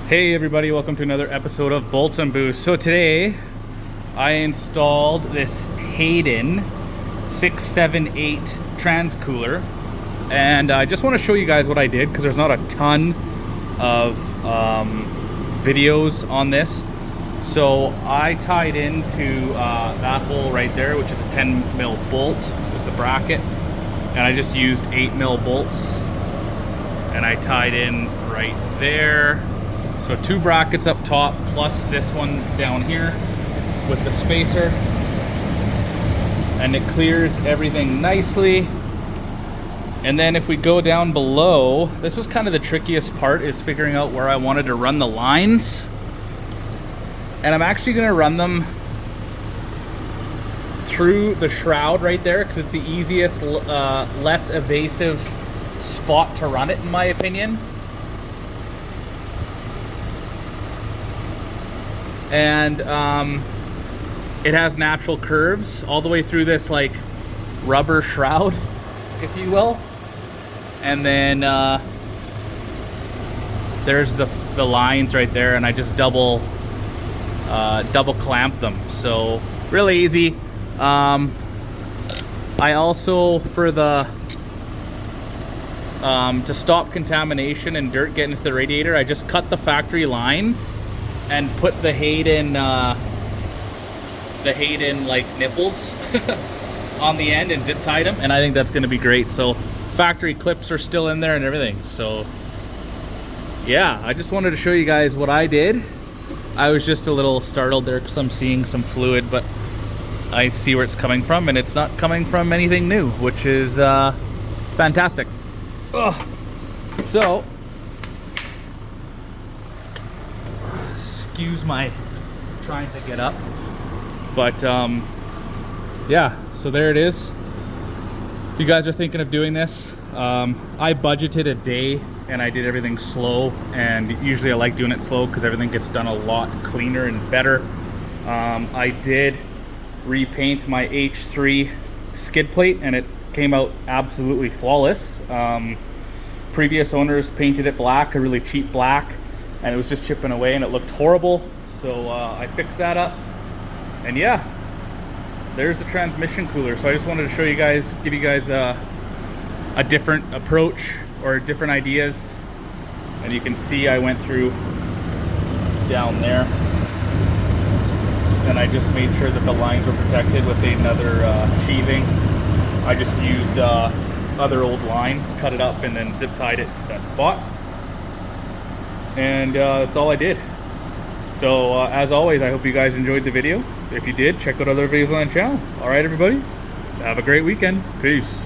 Hey everybody, welcome to another episode of Bolts and Boost. So today I installed this Hayden 678 transcooler, and I just want to show you guys what I did because there's not a ton of videos on this. So I tied into that hole right there, which is a 10 mil bolt with the bracket, and I just used 8 mil bolts, and I tied in right there. So 2 brackets up top plus this one down here with the spacer, and it clears everything nicely. And then if we go down below, this was kind of the trickiest part, is figuring out where I wanted to run the lines. And I'm actually going to run them through the shroud right there because it's the easiest, less evasive spot to run it, in my opinion. And it has natural curves all the way through this like rubber shroud, if you will. And then there's the lines right there, and I just double clamp them, so really easy. I also, for the to stop contamination and dirt getting into the radiator, I just cut the factory lines and put the Hayden like nipples on the end and zip tied them, and I think that's going to be great. So factory clips are still in there and everything. So yeah, I just wanted to show you guys what I did. I was just a little startled there because I'm seeing some fluid, but I see where it's coming from, and it's not coming from anything new, which is fantastic. Ugh. So excuse my trying to get up, but yeah, so there it is. If you guys are thinking of doing this, I budgeted a day and I did everything slow, and usually I like doing it slow because everything gets done a lot cleaner and better. I did repaint my H3 skid plate and it came out absolutely flawless. Previous owners painted it black, a really cheap black, and it was just chipping away and it looked horrible. So I fixed that up, and yeah, there's the transmission cooler. So I just wanted to show you guys, give you guys a different approach or different ideas. And you can see I went through down there, and I just made sure that the lines were protected with another sheathing. I just used other old line, cut it up, and then zip tied it to that spot. And that's all I did. So as always, I hope you guys enjoyed the video. If you did, check out other videos on the channel. All right, everybody, have a great weekend. Peace.